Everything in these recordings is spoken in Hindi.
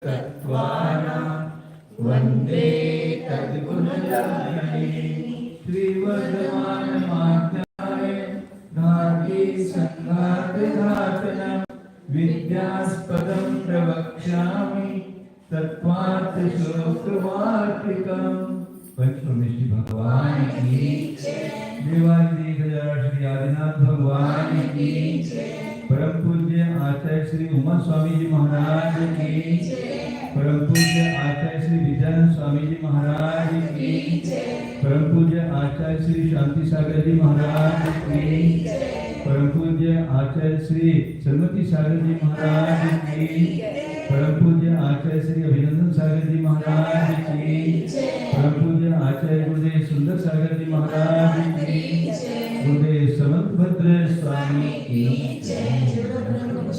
तत्त्वाना वन्दे तद्गुणगायिनी श्रीवर्धमानमाज्ञाय धार्गी सङ्घातघातनं विद्यास्पदं प्रवक्ष्यामि तत्त्वार्थश्लोकवार्तिकम्। पंचमेश्वरी भगवान की देवादिदेव श्री आदिनाथ भगवान की परम पूज्य आचार्य श्री उमा स्वामी जी महाराज की परम पूज्य आचार्य श्री विद्यानंद स्वामी जी महाराज की परम पूज्य आचार्य श्री शांति सागर जी महाराज की परम पूज्य आचार्य श्री सरमती सागर जी महाराज की परम पूज्य आचार्य श्री अभिनंदन सागर जी महाराज की परम पूज्य आचार्य गुरुदेव सुंदर सागर जी महाराज की गुरुदेव समंतभद्र स्वामी की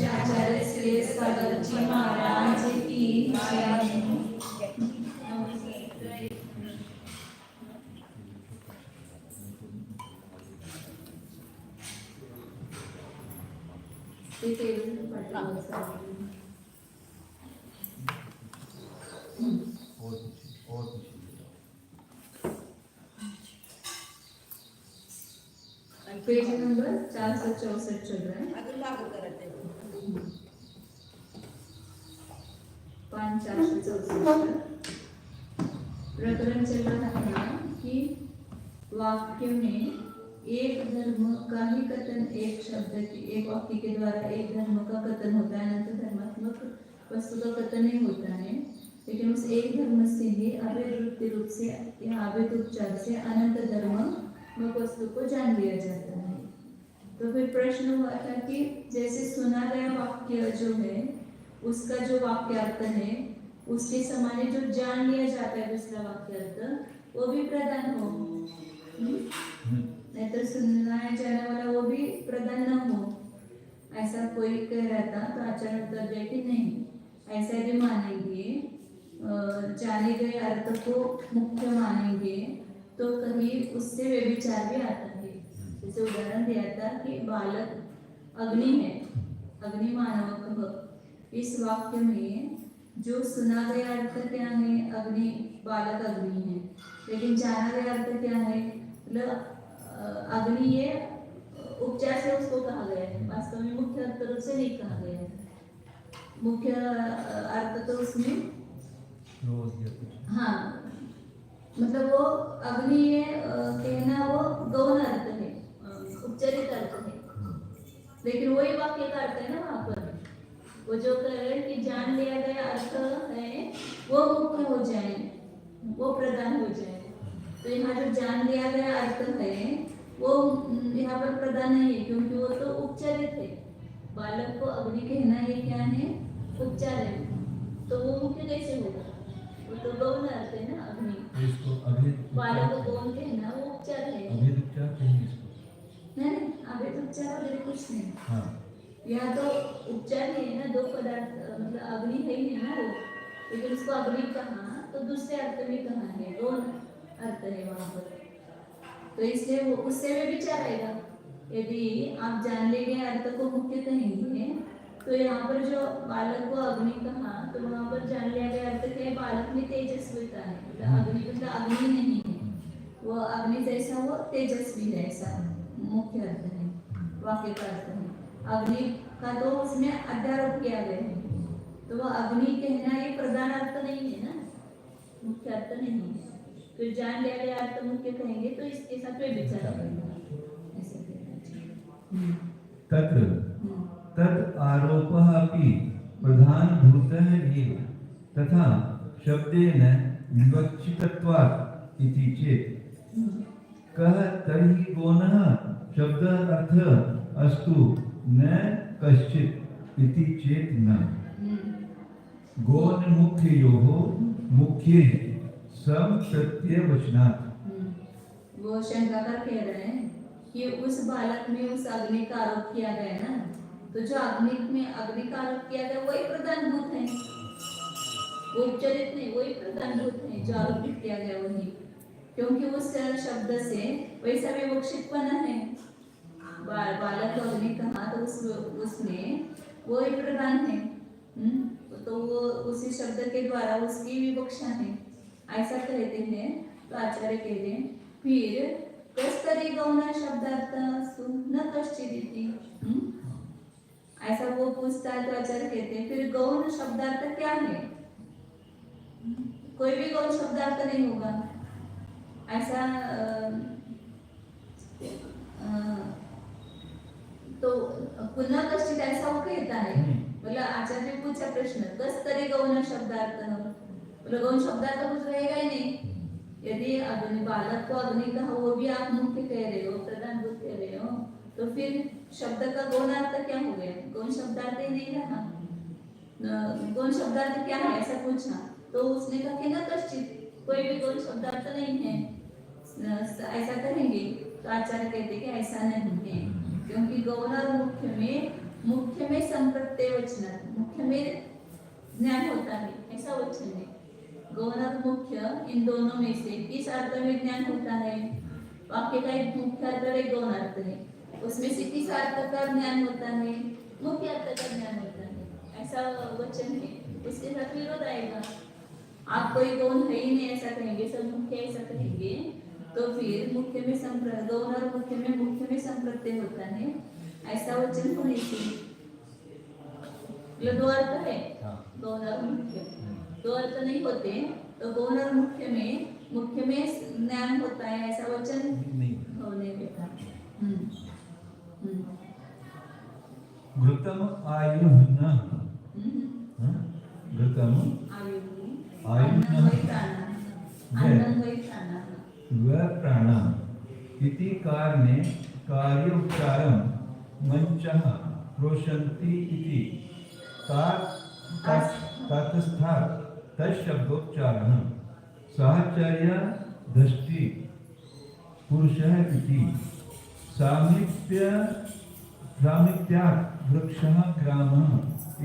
आचार्य श्री सागर जी महाराज की पेज नंबर 464 चल रहा है। अगर लागू करते हैं 5464 प्रकरण चल रहा है कि वाक्य में एक धर्म का ही कथन एक शब्द की एक वाक्य के द्वारा एक धर्म का कथन होता है, अनंत धर्मात्मक वस्तु का कथन नहीं होता है, लेकिन उस एक धर्म से ही अवैध रूप से या अवैध उपचार से अनंत धर्म वस्तु को जान लिया जाता है। तो फिर प्रश्न हुआ था कि जैसे सुना गया वाक्य जो है उसका जो वाक्यार्थ है उसके समान जो जान लिया जाता है दूसरा वाक्यार्थ वो भी प्रधान हो, नहीं तो सुनाया जाने वाला वो भी प्रधान न हो, ऐसा कोई कह रहा था। तो आचार्य उत्तर दिया कि नहीं, ऐसा भी मानेंगे, जाने गए अर्थ को मुख्य मानेंगे तो कहीं उससे व्यभिचार भी आता है। जैसे उदाहरण दिया था कि बालक अग्नि है, अग्नि मानव। इस वाक्य में जो सुना गया अर्थ क्या है, अग्नि, बालक अग्नि है, लेकिन जाना गया अर्थ क्या है, मतलब अग्नि ये उपचार से उसको कहा गया है, वास्तव में मुख्य अर्थ से नहीं कहा गया है। मुख्य अर्थ तो उसमें हाँ, मतलब वो अग्नि कहना वो गौण अर्थ है, उपचारित अर्थ है, लेकिन वही वाक्य का अर्थ है ना। वहां पर वो जो कह रहे हैं कि जान लिया गया अर्थ है वो मुख्य हो जाए, वो प्रधान हो जाए। तो यहाँ जो जान लिया गया अर्थ है वो यहाँ पर प्रधान नहीं है, क्योंकि वो तो उपचारित है। बालक को अग्नि कहना ये क्या है, उपचार है, तो वो मुख्य कैसे होगा, वो तो गौण अर्थ है ना। अग्नि बालक को गौण कहना वो उपचार है, नहीं अभी उपचार वगैरह कुछ नहीं। यहाँ तो उपचार ही है ना, दो पदार्थ, मतलब अग्नि है ही ना वो, लेकिन उसको अग्नि कहा तो दूसरे अर्थ में कहा है, गौण अर्थ है वहां पर, तो इसलिए वो उससे भी विचार आएगा। यदि आप जान लेंगे अर्थ को मुख्य कहेंगे तो यहाँ पर जो बालक को अग्नि कहा तो वहां पर जान लिया गया अर्थ क्या है, बालक में तेजस्विता है, अग्नि मतलब अग्नि नहीं है, वो अग्नि जैसा वो तेजस्वी है, ऐसा मुख्य अर्थ है, वाक्य का अर्थ है। अग्नि का तो उसमें अध्यारोप किया गया है, तो वो अग्नि कहना ये प्रधान अर्थ नहीं है ना, मुख्य अर्थ नहीं है। फिर जान लिया गया अर्थ मुख्य कहेंगे तो इसके साथ वे विचार करेंगे। तत्र तत् आरोपः अपि प्रधानभूतः एव तथा शब्देन विवक्षितत्वात् इति चेत् कः तर्हि गौणः शब्दः अर्थः अस्तु न कश्चित् इति चेत् न। गौण मुख्ययोः मुख्ये सम प्रत्ययवचनात्। वो शंकाकार कह रहे हैं कि उस बालक में उस अग्नि का आरोप किया गया ना, तो जो अग्नि में अग्नि का आरोप किया गया वही प्रधानभूत है, वो उपचारित नहीं, वही प्रधानभूत है जो आरोपित किया गया वही, क्योंकि उस शब्द से वैसा विवक्षितपना है। बालक अग्नि कहा तो उसमें वो ही प्रधान है, तो तो वो उसी शब्द के द्वारा उसकी विवक्षा है, ऐसा कहते हैं। तो आचार्य कहते हैं फिर कस्तरी गौण शब्दार्थ न कश्चिदिति। ऐसा वो पूछता है तो आचार्य कहते हैं फिर गौण शब्दार्थ क्या है? कोई भी गौण शब्दार्थ नहीं होगा ऐसा। तो पुनः कश्चित ऐसा वो कहता है। मतलब आचार्य ने पूछा प्रश्न कस्तरी गौण शब्दार्थ, मतलब गौण शब्दार्थ कुछ रहेगा ही नहीं। यदि अग्नि बालक को अग्नि कहा वो भी आप मुख्य कह रहे हो, प्रधान भूत कह रहे हो, तो फिर शब्द का गौणार्थ क्या हो गया? गौण शब्दार्थ ही नहीं रहा। गौण शब्दार्थ क्या है ऐसा पूछा तो उसने कहा कि न कश्चित, कोई भी गौण शब्दार्थ नहीं है ऐसा कहेंगे। तो आचार्य कहते कि ऐसा नहीं है, क्योंकि गौण और मुख्य में संप्रत्यय वचन, मुख्य में ज्ञान होता है ऐसा वचन है। गौण और मुख्य इन दोनों में से किस अर्थ में ज्ञान होता है? वाक्य का एक मुख्य अर्थ और एक गौण अर्थ है, उसमें से किस अर्थ का ज्ञान होता है? मुख्य अर्थ का ज्ञान होता है ऐसा वचन है। उसके साथ विरोध आएगा। आप कोई गौण है ही नहीं ऐसा कहेंगे, सब मुख्य ऐसा कहेंगे, तो फिर मुख्य में गौण और मुख्य में संप्रत्यय होता है ऐसा वचन होने से दो अर्थ है। गौण और मुख्य दो अर्थ नहीं होते, तो गौण और मुख्य में ज्ञान होता है ऐसा वचन होने देता। घृतम आयुः न, घृतम आयुः वह प्राण इति कारणे कार्य उपचारम मंचः प्रोशन्ति इति ततस्थात् तशब्दोच्चारणः साहचर्य दृष्टि पुरुषः इति सामीप्यात् वृक्षः ग्रामः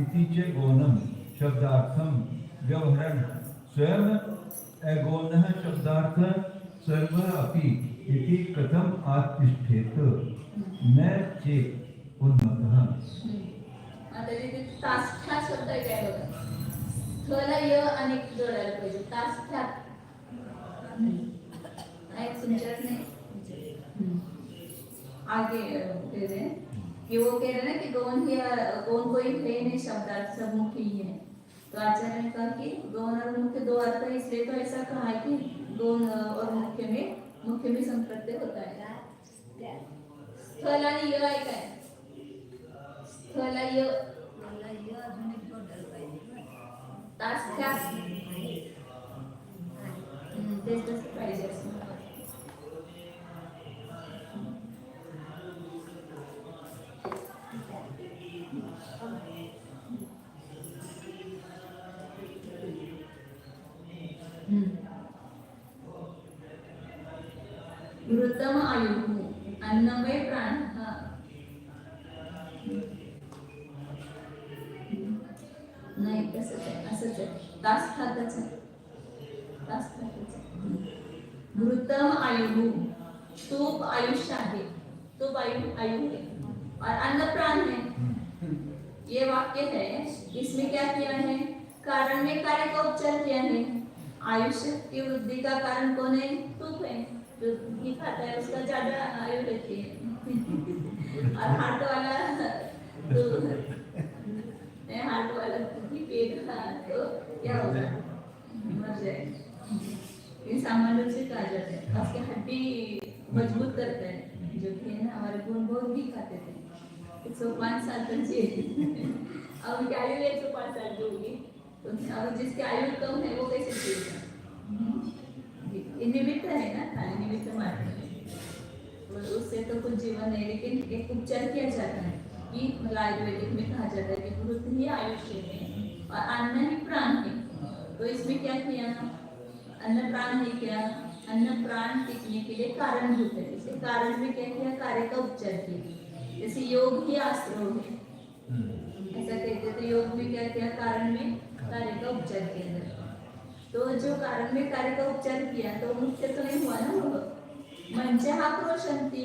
इति च गौणं शब्दार्थं व्यवहरन् स्वयं अगौणः शब्दार्थ सर्वः अपि इति कथम आत्तिष्ठेत न चेत् उन्मत्तः। आता तिथे ताष्ठा शब्द काय होता? थला य आणि जोडायला पाहिजे ताष्ठ्यात एक सुंदर ने आगे कह रहे कि वो कह रहे ना कि गौण कोई है नहीं शब्दार्थ सब मुख्य ही है। तो आचार्य ने कहा कि गौण और मुख्य दो अर्थ है, इसलिए तो ऐसा कहा है कि गौण और मुख्य में संप्रत्यय होता है। स्थल आणि य आहे काय? स्थल य ताष्ठ्या तेच तसं पाहिजे असं. घृतम आयुः अन्नमय प्राण नाही तसंच आहे, असंच आहे. ताष्ठातच आहे. घृतम आयुः तूप आयुष्य आहे, तूप आयु है और अन्न प्राण है। ये वाक्य है, इसमें क्या किया है? कारण में कार्य का उपचार किया है। आयुष्य की वृद्धि का कारण कौन है? तूप है। जो घी खाता है उसका ज्यादा आयु रहती है और हार्ट वाला घी पिएगा तो क्या होगा? मर जाएगा। ये सामान्य रूप से कहा जाता है। उसकी हड्डी मजबूत करता है। जो कि है ना, हमारे गुण बहुत भी खाते थे। 105 साल तक जिए। अब उनकी आयु 105 साल की होगी, तो अब जिसकी आयु कम है वो कैसे जिएगा? निमित्त है ना, खाली निमित्त मात्र है, उससे तो कुछ जीवन है। लेकिन एक उपचार किया जाता है कि मतलब आयुर्वेदिक में कहा जाता है कि घृत ही आयुष्य है और अन्न ही प्राण है। तो इसमें क्या किया? अन्न प्राण है क्या? अन्न प्राण टिकने के लिए कारणभूत है। इसे कारण में क्या किया? कार्य का उपचार किया। जैसे योग ही आश्रय है, ऐसा कहते थे। योग में क्या किया? कारण में कार्य का उपचार किया जाता। तो जो कारण में कार्य का उपचार किया तो मुख्य तो नहीं हुआ ना वो। मंच हा प्रोशंती,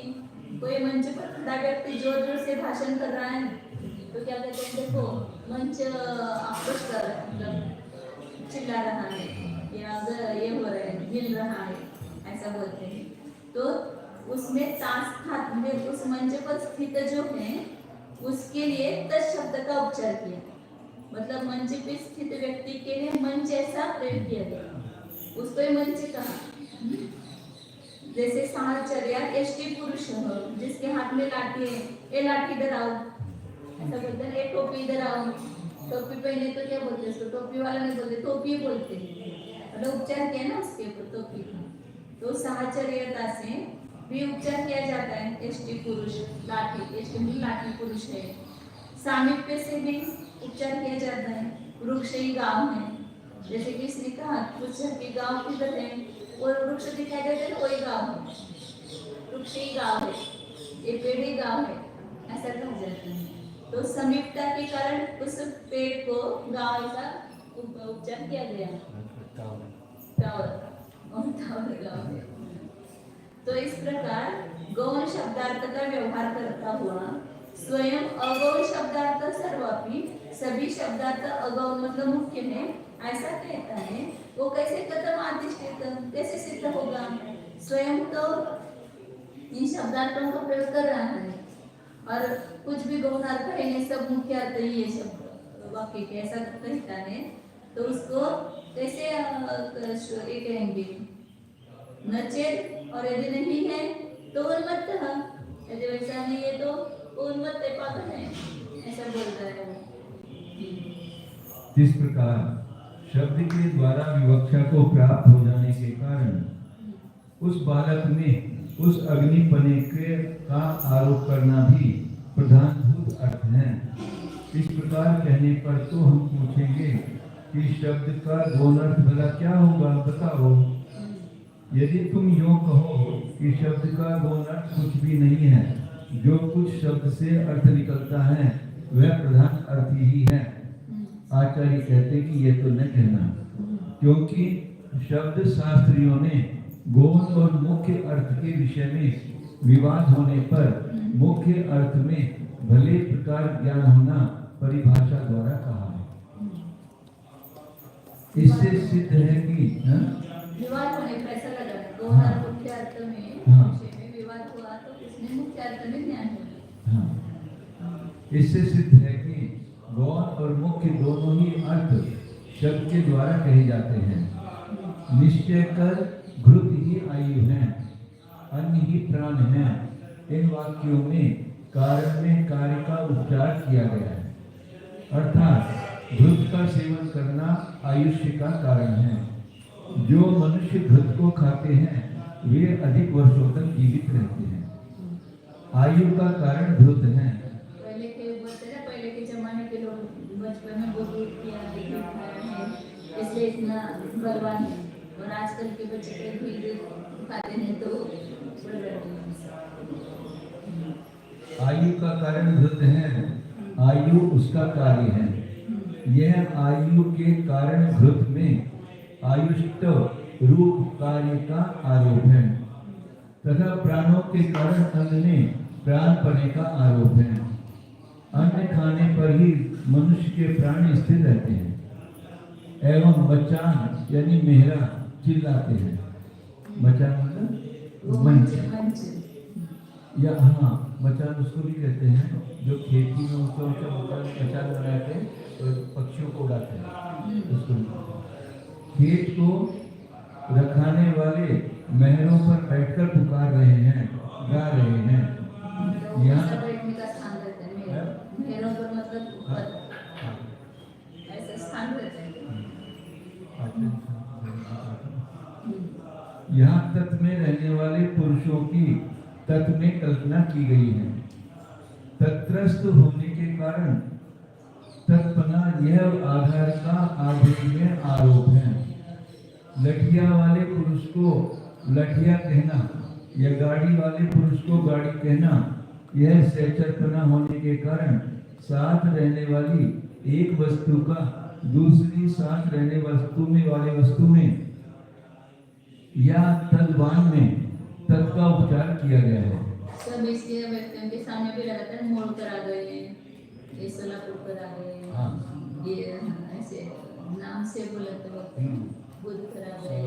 कोई मंच पर खड़ा व्यक्ति जोर जोर से भाषण कर रहा है तो तो क्या कहते हैं, देखो मंच आक्रोश कर रहा है, मतलब चिल्ला रहा है या अगर ये हो रहा है, हिल रहा है, ऐसा बोलते हैं। तो उसमें तास्थात मतलब उस मंच पर स्थित जो है उसके लिए तत् शब्द का उपचार किया, मतलब मंच पे स्थित व्यक्ति के लिए मंच ऐसा प्रयोग किया गया, उसको मंच कहा। जैसे साहचर्या यष्टि पुरुष हो, जिसके हाथ में लाठी है, ये लाठी इधर आओ, ऐसा बोलते हैं। एक टोपी इधर आओ, टोपी पहने तो क्या बोलते हैं उसको, टोपी वाला नहीं बोलते, टोपी बोलते हैं, मतलब उपचार किया ना उसके ऊपर टोपी का। तो साहचर्यता से भी उपचार किया जाता है। यष्टि पुरुष लाठी, यष्टि लाठी पुरुष है। सामीप्य से भी उपचार किया जाता है। वृक्ष ही गांव है, जैसे कि इसने कहा कुछ के गांव किधर है और वृक्ष दिखाई देते हैं, वही गांव है, वृक्ष ही गांव है, ये पेड़ ही गांव है, ऐसा कहा जाता है। तो समीपता के कारण उस पेड़ को गांव का उपचार किया गया। टावर गांव है। तो इस प्रकार गौण शब्दार्थ का व्यवहार करता हुआ स्वयं अगौण शब्दार्थ सर्वापि, सभी शब्दार्थ अगौण मतलब मुख्य है ऐसा कहता है। वो कैसे कथम अधिष्ठित, कैसे सिद्ध होगा? स्वयं तो इन शब्दार्थों का प्रयोग कर रहा है और कुछ भी गौण अर्थ है ये सब मुख्य अर्थ ही ये शब्द वाक्य के, ऐसा कहता है। तो उसको कैसे ये कहेंगे? नचेत, और यदि नहीं है तो उन्मत्त है, यदि वैसा नहीं है तो उन्मत्त पागल है, ऐसा बोलता है वो। इस प्रकार शब्द के द्वारा विवक्षा को प्राप्त हो जाने के कारण उस बालक में उस अग्निपने के का आरोप करना भी प्रधानभूत अर्थ है। इस प्रकार कहने पर तो हम पूछेंगे कि शब्द का गौण अर्थ भला क्या होगा, बताओ। यदि तुम यूं कहो कि शब्द का गौण अर्थ कुछ भी नहीं है, जो कुछ शब्द से अर्थ निकलता है वह प्रधान अर्थ ही है, आचार्य कहते कि यह तो न कहना, क्योंकि शब्द शास्त्रियों ने गौण और मुख्य अर्थ के विषय में विवाद होने पर मुख्य अर्थ में भले प्रकार ज्ञान होना परिभाषा द्वारा कहा है। इससे सिद्ध है कि विवाद होने पर ऐसा लगा गौण और मुख्य अर्थ में विषय में विवाद हुआ तो उसमें मुख्य अर्थ में ज्ञान होगा। इससे सिद्ध है कि गौण और मुख्य दोनों ही अर्थ शब्द के द्वारा कहे जाते हैं। निश्चय कर घृत ही आयु है, अन्य ही प्राण है, इन वाक्यों में कारण में कार्य का उपचार किया गया है, अर्थात घृत का सेवन करना आयुष्य का कारण है। जो मनुष्य घृत को खाते हैं वे अधिक वर्षों तक जीवित रहते हैं। आयु का कारण घृत है। पहले के बोलते ना, पहले के जमाने के लोग बचपन में बहुत किया है, इसलिए इतना बलवान है, और आजकल के बच्चे भी खाते हैं तो आयु का कारण घृत है, आयु उसका कार्य है। यह आयु के कारण घृत में आयुष्ट रूप कार्य का आरोप है, तथा प्राणों के कारण अन्न में प्राण पने का आरोप है। अन्न खाने पर ही मनुष्य के प्राण स्थिर रहते हैं एवं मचान यानी मेहरा चिल्लाते हैं। मचान मतलब मंच या हाँ मचान उसको भी कहते हैं जो खेती में ऊंचा ऊंचा मचान बनाते हैं और पक्षियों को उड़ाते हैं, उसको खेत को रखाने वाले महरों पर बैठकर पुकार रहे हैं, गा रहे हैं। यहाँ बैठने का स्थान रहता है, महरों पर मतलब ऐसा स्थान रहता है। यहाँ तत् में रहने वाले पुरुषों की तत् में कल्पना की गई है। तत्रस्थ होने के कारण तत्पना यह आधार का आदि में आरोप है। लठिया वाले पुरुष को लठिया कहना या गाड़ी वाले पुरुष को गाड़ी कहना यह सहचरपना होने के कारण साथ रहने वाली एक वस्तु का दूसरी साथ रहने वस्तु में वाले वस्तु में या तद्वान में तत् का उपचार किया गया है। सब इसलिए व्यक्तियों के सामने भी लगातार मोड़ कर आ गए हैं, ये सोलापुर पर आ गए, हाँ। ये ऐसे नाम से बोलते वक्त बुध पर आ गए।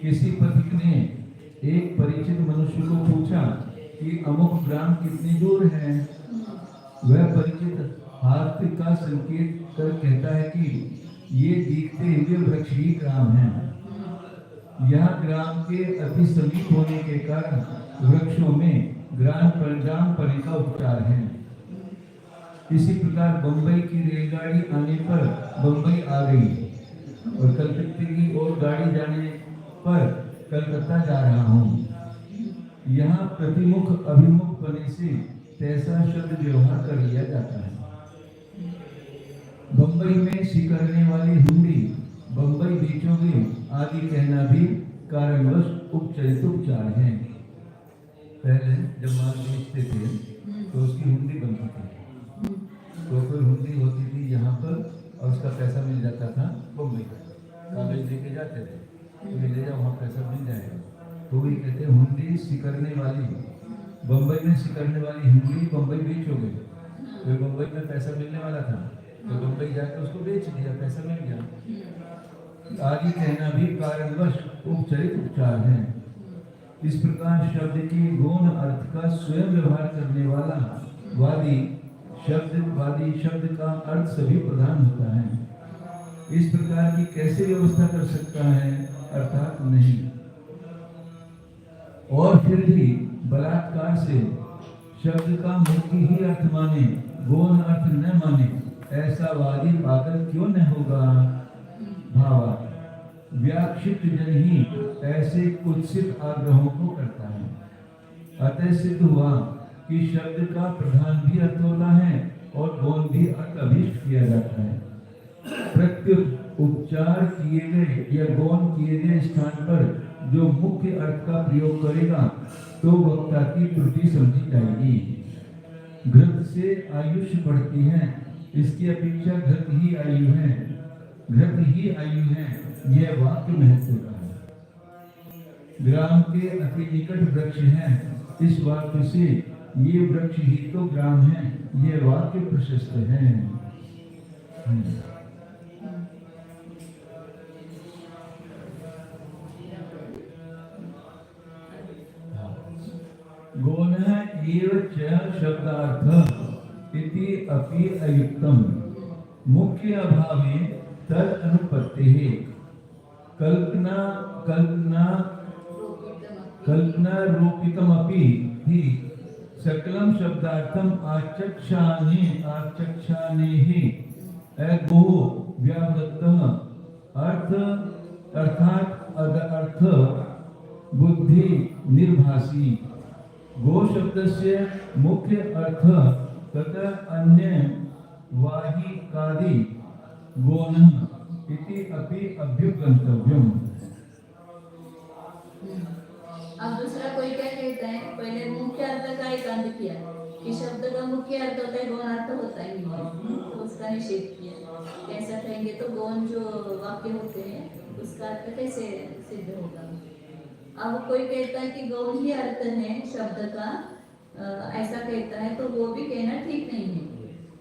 किसी पथिक ने एक परिचित मनुष्य को पूछा कि अमुक ग्राम कितनी दूर है। वह परिचित हाथ का संकेत कर कहता है कि ये दिखते हुए वृक्ष ही ग्राम है। यह ग्राम के अति समीप होने के कारण वृक्षों में ग्राम परी का उपचार है। इसी प्रकार बंबई की रेलगाड़ी आने पर बंबई आ गई और कलकत्ते की ओर गाड़ी जाने पर कलकत्ता जा रहा हूँ। यहाँ प्रतिमुख अभिमुख बने से तैसा शब्द व्यवहार कर लिया जाता है। बंबई में सिकरने वाली हुंडी, बंबई बेचोगे आदि कहना भी कारणवश उपचरित उपचार है। पहले जब माल बेचते थे तो उसकी हुंडी बनती थी, तो कोई हुंडी होती थी यहाँ पर और उसका पैसा मिल जाता था बंबई का। कागज लेके जाते थे तो ले जाओ, वहाँ पैसा मिल जाएगा। तो वही कहते हैं हुंडी सिकरने वाली। बंबई में सिकरने वाली हुंडी बंबई बेचोगे, तो बंबई में पैसा मिलने वाला था तो बंबई जाकर उसको बेच दिया, पैसा मिल गया। आदि कहना भी कारणवश उपचरित उपचार है। इस प्रकार शब्द के गौण अर्थ का स्वयं व्यवहार करने वाला वादी शब्द का अर्थ सभी प्रधान होता है। इस प्रकार की कैसे व्यवस्था कर सकता है, अर्थात नहीं। और फिर भी बलात्कार से शब्द का मुख्य ही अर्थ माने, गौण अर्थ न माने, ऐसा वादी पागल क्यों न होगा। भावा व्याक्षिप्त जन ही ऐसे कुत्सित आग्रहों को करता है। अतः सिद्ध हुआ कि शब्द का प्रधान भी अर्थ होता है और गौण भी अर्थ अभिष्ट किया जाता है। प्रत्युत उपचार किए गए या गौण किए गए स्थान पर जो मुख्य अर्थ का प्रयोग करेगा तो वक्ता की त्रुटि समझी जाएगी। घृत से आयुष बढ़ती है, इसकी अपेक्षा घृत ही आयु है, घृत ही आयु है, यह वाक्य महत्व का है। ग्राम के अति निकट वृक्ष है, इस वाक्य से ये वृक्ष ही तो ग्राम है, यह वाक्य प्रशस्त है। गौणः एव च शब्दार्थ इति अपि अयुक्तम्। मुख्य अभावे तद अनुपत्तिः कल्पना रूपितमपि हि सकलम शब्दार्थम आचक्षानेः अगो व्यावृत्तः अर्थात अर्थ बुद्धि निर्भासी। गो शब्दस्य मुख्य अर्थ तथा अन्य वाहिकादि गौणः इति अपि अभ्युपगन्तव्यम्। अब दूसरा कोई क्या कहता है, पहले मुख्य अर्थ का एकांत किया कि शब्द का मुख्य अर्थ होता है, गौण अर्थ होता है नहीं, तो उसका निषेध किया। कैसा कहेंगे तो गौण जो वाक्य होते हैं उसका अर्थ कैसे सिद्ध होगा। अब कोई कहता है कि गौण ही अर्थ है शब्द का, ऐसा कहता है तो वो भी कहना ठीक नहीं है,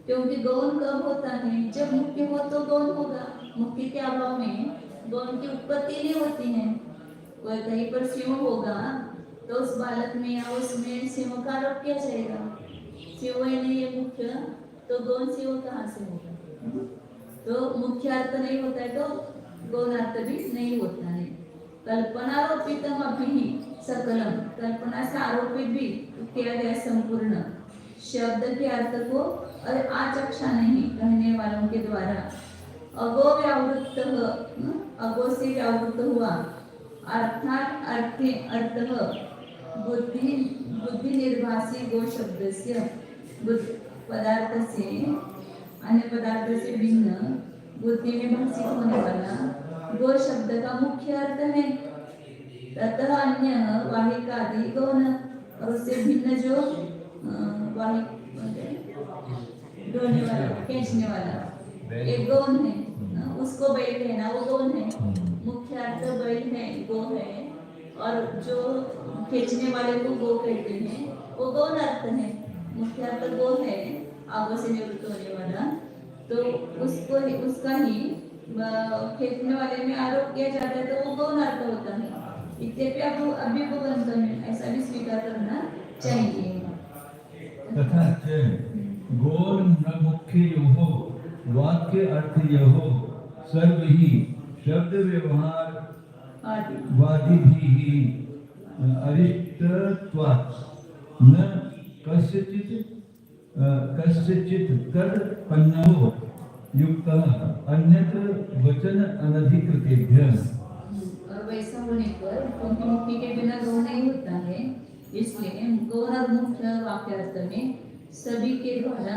क्योंकि गौण कब होता है, जब मुख्य हो तो गौण होगा। मुख्य के अभाव में गौण की उत्पत्ति नहीं होती है। वह कहीं पर सिंह होगा तो उस बालक में या उसमें सिंह का आरोप किया जाएगा। सिंह ही नहीं है मुख्य, तो गौण सिंह कहाँ से होगा। तो मुख्य अर्थ नहीं होता है तो गौण अर्थ भी नहीं होता है। कल्पनारोपितम अपि सकलम, कल्पना से आरोपित भी किया गया संपूर्ण शब्द के अर्थ को और आचक्षा नहीं कहने वालों के द्वारा अगो व्यावृत्त, अगो से व्यावृत्त हुआ, अर्थात बुद्धि निर्भासी गो शब्द से पदार्थ से अन्य पदार्थ से भिन्न बुद्धि में भाषित होने वाला गो शब्द का मुख्य अर्थ है। ततः अन्य वाहिकादि गौण, और उससे भिन्न जो ढोने वाला खींचने वाला एक गौण है, उसको बैल कहना वो गौण है। मुख्य अर्थ बैल है, गो है, और जो खींचने वाले को गो कहते हैं वो गौण अर्थ है। मुख्य अर्थ गौण है, आगो से निवृत्त होने वाला, तो उसको उसका ही फेंकने वाले में आरोप किया जाता है तो वो गौण अर्थ होता है। इत्यपि अभ्युपगन्तव्यम्, ऐसा भी स्वीकार करना चाहिए। तथा च गौण न मुख्ययोः वाक्य अर्थयोः सर्वैः शब्द व्यवहार आदि वादिभिः अरिष्टत्वात् न कस्यचित् तदपन्नो युक्तः अन्यत्र वचन अनधिकृतेभ्यः। और वैसा होने पर क्योंकि मुक्ति के बिना गौण नहीं होता है, इसलिए गौण और मुख्य वाक्यार्थ में सभी के द्वारा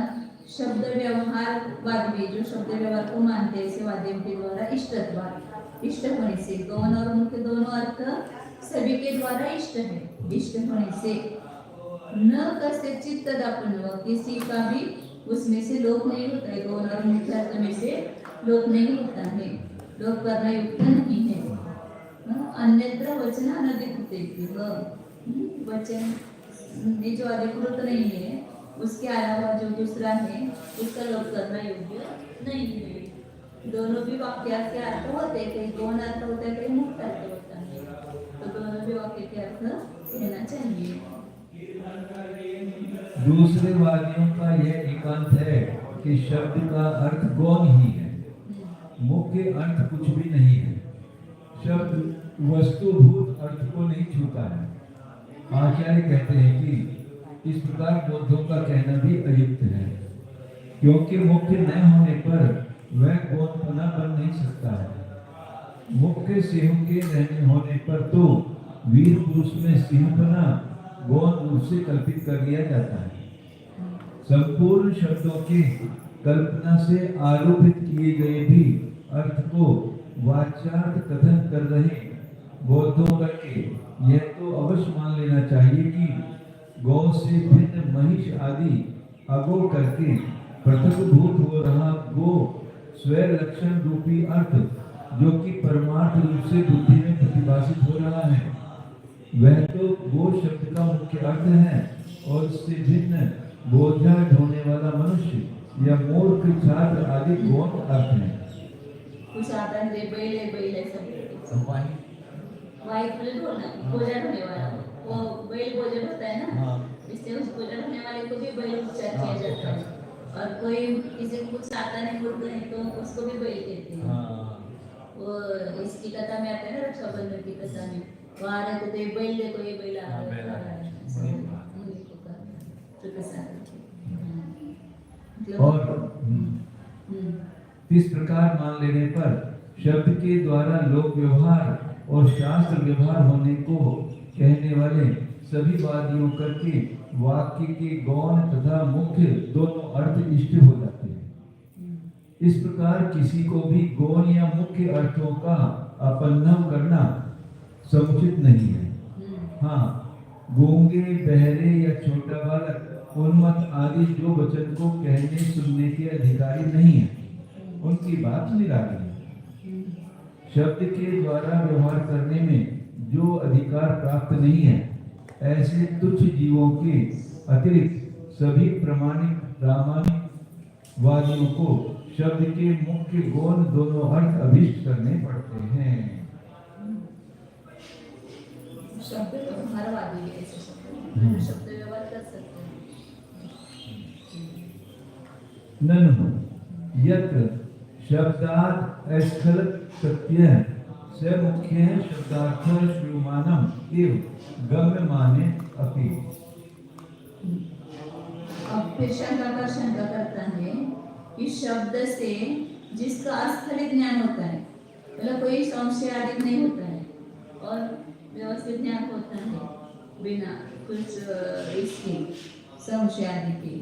शब्द व्यवहार वादी, जो शब्द व्यवहार को मानते हैं, ऐसे वादियों के द्वारा इष्टत्वात्, इष्ट होने से, गौण और मुख्य दोनों अर्थ सभी के द्वारा इष्ट है, इष्ट होने से न कस्यचित् तदपन्नो, किसी का भी उसमें से लोप नहीं होता है, गौण और मुख्य अर्थ में से लोप नहीं होता है, लोप करना युक्त नहीं है। अन्यत्र वचन अनधिकृतेभ्यः, वचन जो अधिकृत नहीं है उसके अलावा जो दूसरा है उसका लोप करना योग्य नहीं है। दोनों भी वाक्य के अर्थ होते हैं, कहीं गौण अर्थ होता है, कहीं मुक्त अर्थ होता है, तो दोनों भी वाक्य के अर्थ कहना चाहिए। दूसरे वादियों का यह एकांत है कि शब्द का अर्थ गौण ही है, मुख्य अर्थ कुछ भी नहीं है, शब्द वस्तुभूत अर्थ को नहीं छूता है। आचार्य कहते हैं कि इस प्रकार बौद्धों का कहना भी अयुक्त है, क्योंकि मुख्य न होने पर वह गौणपना बन नहीं सकता है। मुख्य सिंह के रहने होने पर तो वीर पुरुष में सिंहपना गौण रूप से कल्पित कर लिया जाता है। संपूर्ण शब्दों की कल्पना से आरोपित किए गए भी अर्थ को वाच्यार्थ कथन कर रहे बौद्धों करके यह तो अवश्य मान लेना चाहिए कि गौ से भिन्न महिष आदि अगो करके पृथकभूत हो रहा गो स्वय लक्षण रूपी अर्थ, जो कि परमार्थ रूप से बुद्धि में प्रतिभाषित हो रहा है, वह तो गो शब्द का मुख्य अर्थ है, और इससे भिन्न बोझा ढोने वाला मनुष्य या मूर्ख छात्र आदि गौण अर्थ है। कुछ आता है बैल सब वाई बोलना बोझा ढोने वाला, वो बैल बोझा होता है ना, इससे उस बोझा ढोने वाले को भी बैल उच्चार किया जाता है। और कोई किसी को कुछ आता नहीं बोलते हैं तो उसको भी बैल कहते हैं। वो इसकी कथा में आता है ना, रक्षाबंधन की कथा में, वहाँ रहते तो ये बैल देखो, ये बैल आ रहा है, और इस प्रकार मान लेने पर शब्द के द्वारा लोक व्यवहार और शास्त्र व्यवहार होने को कहने वाले सभी वादियों करके वाक्य के गौण तथा मुख्य दोनों अर्थ इष्ट हो जाते हैं। इस प्रकार किसी को भी गौण या मुख्य अर्थों का अपन्नम करना समुचित नहीं है। हाँ, गूंगे, बहरे या छोटा बालक, उन्मत्त आदि जो वचन को कहने सुनने के अधिकारी नहीं है, उनकी बात निराली है। शब्द के द्वारा व्यवहार करने में जो अधिकार प्राप्त नहीं है, ऐसे तुच्छ जीवों के अतिरिक्त सभी प्रामाणिक वादियों को शब्द के मुख्य गौण दोनों अर्थ अभिष्ट करने पड़ते हैं। शब्द व्यवहारवादी ऐसे शब्द व्यवहार कर सकते हैं। ननु यत्र शब्दात् अस्खलत् सत्यः स मुख्यः शब्दार्थः श्रूयमानम् एव गम्यमाने अपि। अब फिर शंका करता है कि शब्द से जिसका अस्खलित ज्ञान होता है, मतलब कोई संशय आदि नहीं होता है और व्यवस्थित ज्ञान होता है बिना कुछ इसके संशय आदि के,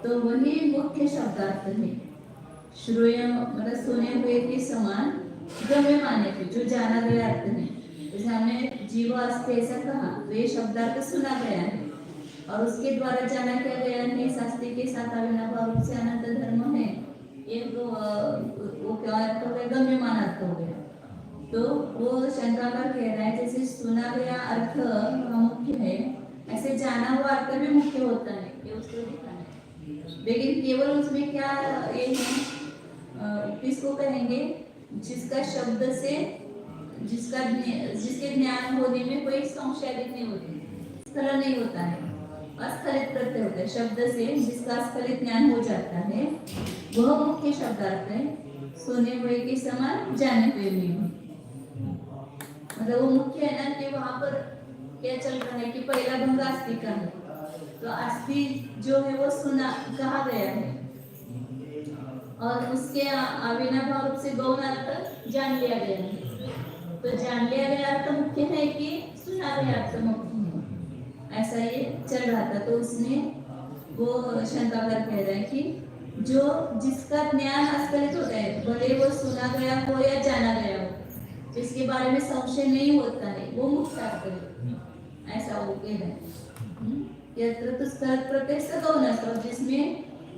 तो वही मुख्य शब्दार्थ है। श्रूय मतलब सुने हुए के समान गम्य माने थे, जो जाना गया अर्थ है। जैसे हमने जीव अस्ति ऐसा कहा तो ये शब्दार्थ सुना गया है और उसके द्वारा जाना क्या गया है, शास्त्री के साथ अविनाभाव रूप से अनंत धर्म है, एक वो क्या अर्थ हो गया, गम्यमान अर्थ हो गया। तो वो शंकाकार कह रहा है जैसे सुना गया अर्थ मुख्य है, ऐसे जाना हुआ अर्थ भी मुख्य होता है। ये उसको दिखाना है। लेकिन केवल उसमें क्या ये है, किसको कहेंगे, जिसका शब्द से जिसके ज्ञान होने में कोई संशय नहीं होती, स्खलन नहीं होता है, अस्खलित प्रत्यय होता है। शब्द से जिसका अस्खलित ज्ञान हो जाता है वह मुख्य शब्दार्थ है। सुने हुए के समान, जाने हुए में, मतलब वो मुख्य है ना कि वहां पर क्या चल रहा है कि पहला भंग अस्थि का है, तो अस्थि जो है वो सुना कहा गया है और उसके अविनाभाव रूप से गौण अर्थ जान लिया गया है। तो जान लिया गया अर्थ मुख्य है कि सुना गया अर्थ मुख्य है, ऐसा ये चल रहा था। तो उसमें वो शंकाकार कह रहा है कि जो जिसका ज्ञान अस्खलित होता है, भले वो सुना गया हो या जाना गया हो, जिसके बारे में संशय नहीं होता है, वो मुख्य अर्थ है, ऐसा वो कह रहा है। यत्र तो स्खलित प्रत्यय सगौण अर्थ, जिसमें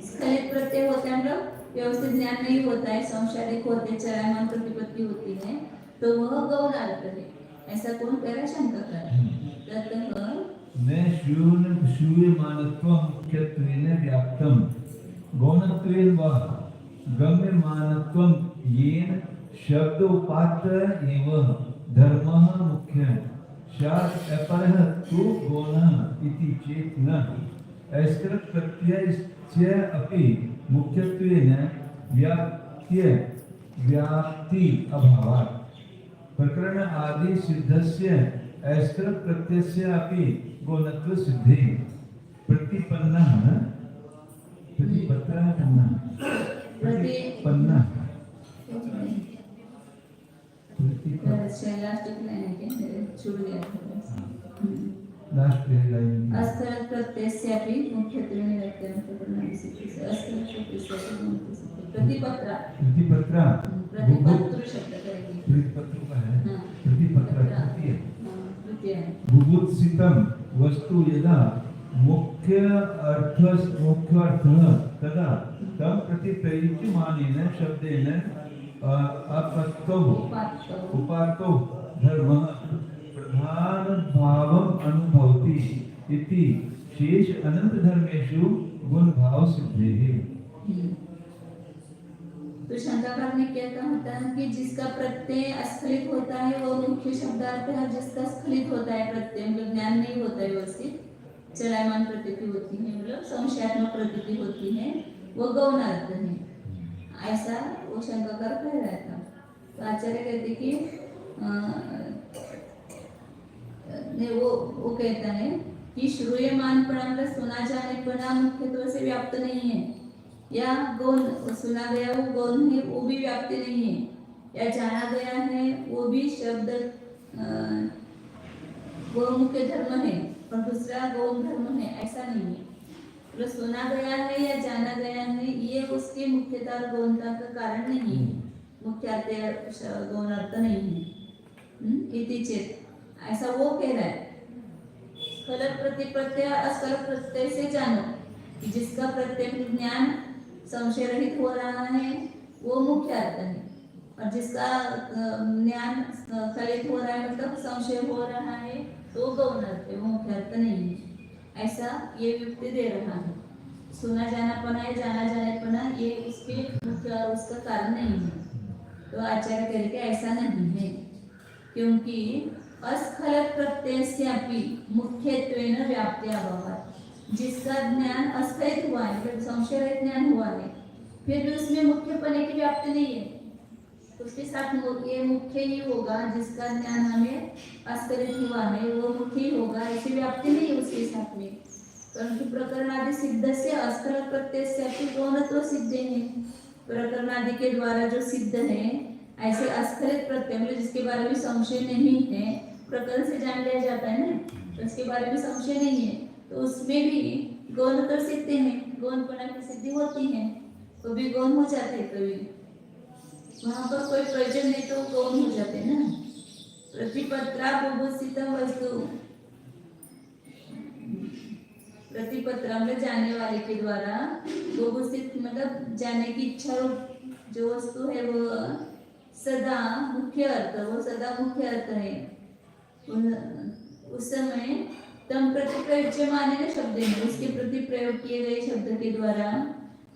स्खलित प्रत्यय होता है, मतलब व्यवस्थित ज्ञान नहीं होता है, संशयादिक होते, चलायमान प्रतिपत्ति होती है, तो वह गौण अर्थ है। ऐसा कौन कह रहा है? शंकर न श्रूयमानत्वं मुख्यत्वेन व्याप्तं गौणत्वेन वा गम्यमानत्वं येन शब्द उपात्त एव धर्मः मुख्यः स्यात् अपरः तु गौणः इति चेत् न अस्कृत प्रत्ययस्य अपि मुख्यत्वेन व्याप्ति अभावात् प्रकरण आदि सिद्धस्य अस्कृत प्रत्ययस्य अपि गौणत्व सिद्धे प्रतिपन्नः अस्खलित प्रत्ययस्य अपि मुख्यत्वेन व्याप्त्यं प्रकरण सिद्धस्य अस्खलित प्रत्ययस्य प्रतिपत्रा प्रतिपत्र शब्द करेंगे, प्रतिपत्र का है, तृतीय बुभुत्सितं वस्तु यदा मुख्य अर्थः तदा तं प्रति प्रयुज्यमानेन शब्देन अपत्तौ उपात्तौ धर्मः प्रधान भावम् अनुभवति इति शेष अनंत धर्मेषु गुण भाव सिद्धेः। तो शंकाकार ने क्या कहा था कि जिसका प्रत्यय अस्खलित होता है वो मुख्य शब्दार्थ है, जिसका स्खलित होता है प्रत्यय, मतलब ज्ञान नहीं होता है, व्यवस्थित चलायमान प्रतीति होती है, मतलब संशयात्मक प्रतीति होती है, वो गौण अर्थ है, ऐसा वो शंकाकार कह रहा था। तो आचार्य कहते कि वो कहता है कि श्रूयमान पणा सुना जाने पणा मुख्यत्व से व्याप्त नहीं है, या गौण सुना गया वो गौण है, वो भी व्याप्ति नहीं है, या जाना गया है वो भी शब्द वो मुख्य धर्म है और दूसरा गौण धर्म है, ऐसा नहीं है। तो सुना गया है या जाना गया है ये उसके मुख्यता और गौणता का कारण नहीं है, मुख्य अर्थ गौण अर्थ नहीं है। इति चेत, ऐसा वो कह रहा है। स्खलित प्रतिप्रत्यय अस्खलित प्रत्यय से जानो कि जिसका प्रत्यय ज्ञान संशय रहित हो रहा है वो मुख्य अर्थ है, और जिसका ज्ञान स्खलित हो रहा है मतलब संशय हो रहा है तो गौण अर्थ है, वो मुख्य अर्थ नहीं है, ऐसा ये युक्ति दे रहा है। सुना जानापना या जाना जानेपना ये उसके मुख्य और उसका कारण नहीं है। तो आचार्य करके ऐसा नहीं है, क्योंकि अस्खलित प्रत्ययस्यापि मुख्यत्वेन व्याप्त्या अभावात्, जिसका ज्ञान अस्खलित हुआ है, मतलब संशय रहित ज्ञान हुआ है, फिर भी उसमें मुख्यपने की व्याप्ति नहीं है, तो उसके साथ ये मुख्य ही होगा, जिसका ज्ञान हमें अस्खलित हुआ है वो मुख्य ही होगा, ऐसी व्याप्ति नहीं है उसके साथ में। परंतु प्रकरण आदि सिद्ध से अस्खलित प्रत्यय से गौणत्व सिद्ध है, प्रकरण आदि के द्वारा जो सिद्ध है ऐसे अस्खलित प्रत्यय मतलब जिसके बारे में संशय नहीं है, प्रकरण से जान लिया जाता है ना, तो इसके बारे में संशय नहीं है, तो उसमें भी गौणत्व सिद्ध है, गौणपना की सिद्धि होती है, तो भी गौण हो जाते हैं, कभी वहां पर कोई प्रयोजन नहीं तो गौण हो जाते हैं ना। प्रतिपत्रा बुभुत्सितम वस्तु, प्रतिपत्रा मतलब जाने वाले के द्वारा, बुभुत्सित मतलब जाने की इच्छा रूप जो वस्तु है वो सदा मुख्य अर्थ, वो सदा मुख्य अर्थ है। उस समय तम प्रति प्रयुज्यमानेन शब्देन, उसके प्रति प्रयोग किए गए शब्द के द्वारा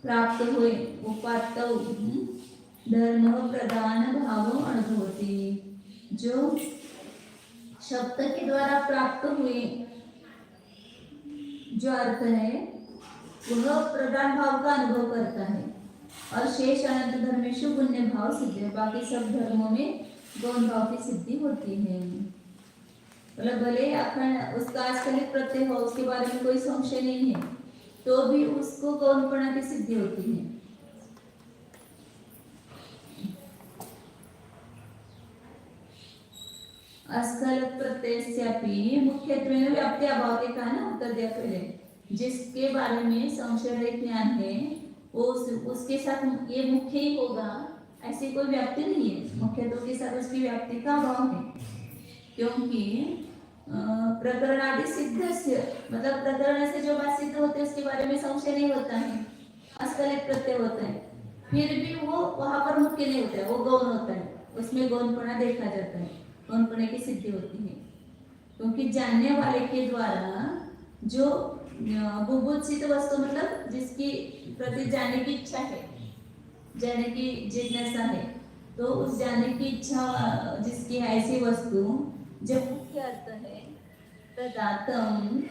प्राप्त हुए उपात्तौ धर्म प्रधान भाव अनुभवती। जो शब्द के द्वारा प्राप्त हुए जो अर्थ है वह प्रधान भाव का अनुभव करता है और शेष अनंत धर्मेशु पुण्य भाव सिद्ध है। बाकी सब धर्मों में गौण भाव की सिद्धि होती है। मतलब भले अखंड उसका आस्कलित प्रत्यय हो, उसके बारे में कोई संशय नहीं है, तो भी उसको गौणपणा की सिद्धि होती है। अस्खल प्रत्ययस्यापि मुख्यत्वेन व्याप्ति अभाव के कारण उत्तर दिया पहले। जिसके बारे में संशय रहित ज्ञान है वो उसके साथ ये मुख्य ही होगा, ऐसी कोई व्याप्ति नहीं है। मुख्यत्व के साथ उसकी व्याप्ति का अभाव है, क्योंकि प्रकरण आदि सिद्ध से मतलब प्रकरण से जो बात सिद्ध होती है उसके बारे में संशय नहीं होता है, अस्खलित प्रत्यय होता है, फिर भी वो वहां पर मुख्य नहीं होता है, वो गौण होता है, उसमें गौणपणा देखा जाता है, गौणपणे की सिद्धि होती है। क्योंकि जानने वाले के द्वारा जो बुभुत्सित वस्तु मतलब जिसकी प्रति जानने की इच्छा है, जानने की जिज्ञासा है, तो उस जानने की इच्छा जिसकी ऐसी वस्तु जब मुख्य अर्थ है तदातम,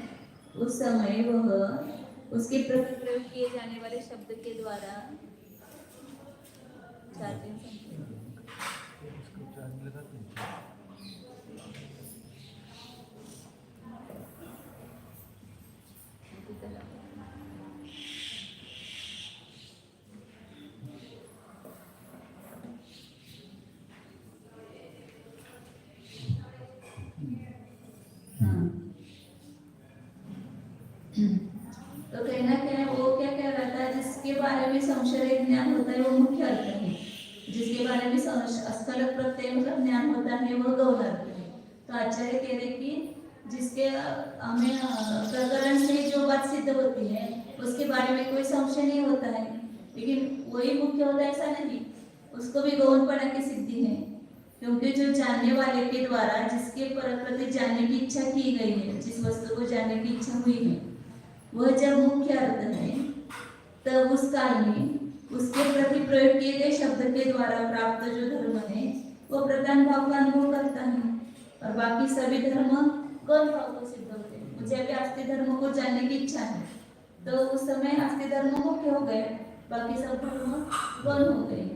उस समय वह उसके प्रति प्रयोग किए जाने वाले शब्द के द्वारा तो कहना क्या है, वो क्या कह रहा था, जिसके बारे में संशय ज्ञान होता है वो मुख्य अर्थ है, जिसके बारे में अस्खल प्रत्यय मतलब ज्ञान होता है वो गौण अर्थ है। तो आचार्य कह रहे कि जिसके हमें प्रकरण से जो बात सिद्ध होती है उसके बारे में कोई संशय नहीं होता है, लेकिन वही मुख्य होता है ऐसा नहीं, उसको भी गौणपणा की सिद्धि है। क्योंकि जो जानने वाले के द्वारा जिसके प्रति जानने की इच्छा की गई है, जिस वस्तु को जानने की इच्छा हुई है, वह जब मुख्य अर्थ है तब उस काल में उसके प्रति प्रयोग किए गए शब्द के द्वारा प्राप्त जो धर्म है वो प्रधान भाव का अनुभव करता है, और बाकी सभी धर्म गौण भाव को सिद्ध होते हैं। मुझे अभी आस्तिक धर्म को जानने की इच्छा है, तो उस समय आस्तिक धर्म मुख्य हो गए, बाकी सब धर्म गौण हो गए।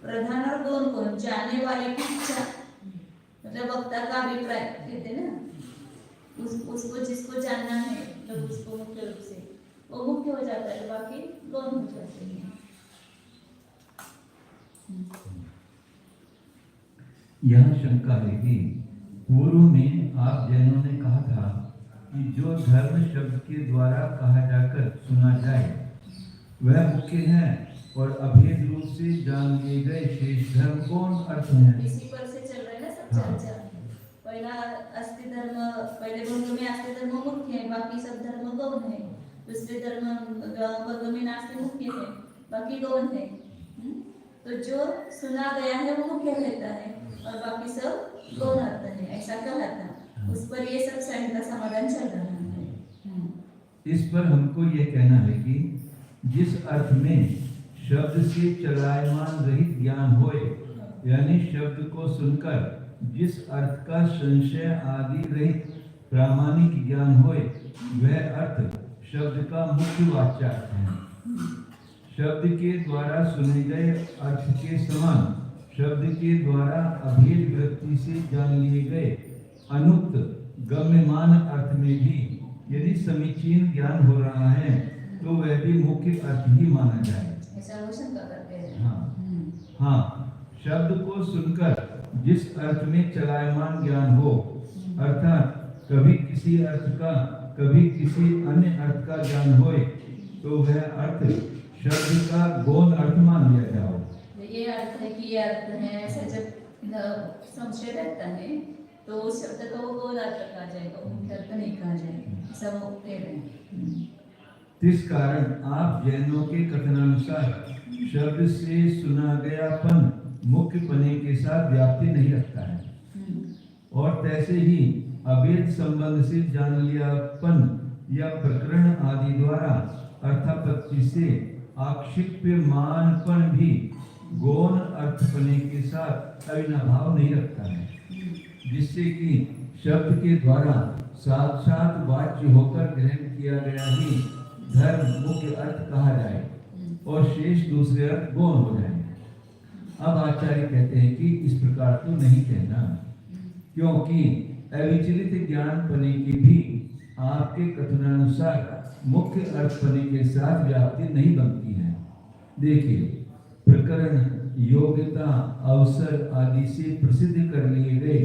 प्रधान और गौण को जानने वाले की इच्छा मतलब वक्ता का अभिप्राय कहते हैं ना, उसको जिसको जानना है मतलब उसको मुख्य रूप से वो मुख्य हो जाता है, बाकी गौण हो जाते हैं। यह शंका है कि पूर्व में आप जैनों ने कहा था कि जो धर्म शब्द के द्वारा कहा जाकर सुना जाए वह मुख्य है, और अभेद रूप से जान लिए गए शेष धर्म कौन अर्थ है। इसी पर से चल रहा है ना सब चर्चा। पहला अस्ति धर्म, पहले वर्ग में अस्ति धर्म मुख्य है, बाकी सब धर्म गौण है। दूसरे धर्म वर्ग में नास्ति मुख्य है, बाकी गौण है। तो जो सुना गया है वो मुख्य रहता है और बाकी सब गौण अर्थ है, ऐसा कहा था। उस पर ये सब साइड का समाधान चल रहा है। इस पर हमको ये कहना है कि जिस अर्थ में शब्द से चलायमान रहित ज्ञान होए, यानी शब्द को सुनकर जिस अर्थ का संशय आदि रहित प्रामाणिक ज्ञान होए, वह अर्थ शब्द का मुख्य वाच्यार्थ है। शब्द के द्वारा सुने गए अर्थ के समान शब्द के द्वारा अभेद वृत्ति से जान लिए गए अनुक्त गम्यमान अर्थ में भी यदि समीचीन ज्ञान हो रहा है तो वह भी मुख्य अर्थ ही माना जाए। हाँ, शब्द को सुनकर जिस अर्थ में चलायमान ज्ञान हो, अर्थात कभी किसी अर्थ का कभी किसी अन्य अर्थ का ज्ञान होए, तो वह अर्थ शब्द का गौण अर्थ मान लिया जाओ। ये अर्थ है कि ये अर्थ है, ऐसा जब संशय रहता है तो उस शब्द का वो गौण अर्थ कहा जाएगा, मुख्य अर्थ नहीं कहा जाएगा, सब कह रहे हैं। इस कारण आप जैनों के कथनानुसार शब्द से सुना गयापन मुख्य पने के साथ व्याप्ति नहीं रखता है, और तैसे ही अभेद संबंध से जान लियापन या प्रकरण आदि द्वारा अर्थापत्ति से आक्षेप्यमानपन भी गौण अर्थपने के साथ अविनाभाव नहीं रखता है, जिससे कि शब्द के द्वारा साक्षात वाच्य होकर ग्रहण किया गया ही धर्म मुख्य अर्थ कहा जाए और शेष दूसरे अर्थ गौण हो जाए। अब आचार्य कहते हैं कि इस प्रकार तो नहीं कहना, क्योंकि अविचलित ज्ञान पने की भी आपके कथनानुसार मुख्य अर्थ पने के साथ व्याप्ति नहीं बनती है। देखिए, प्रकरण, योग्यता, अवसर आदि से प्रसिद्ध कर लिए गए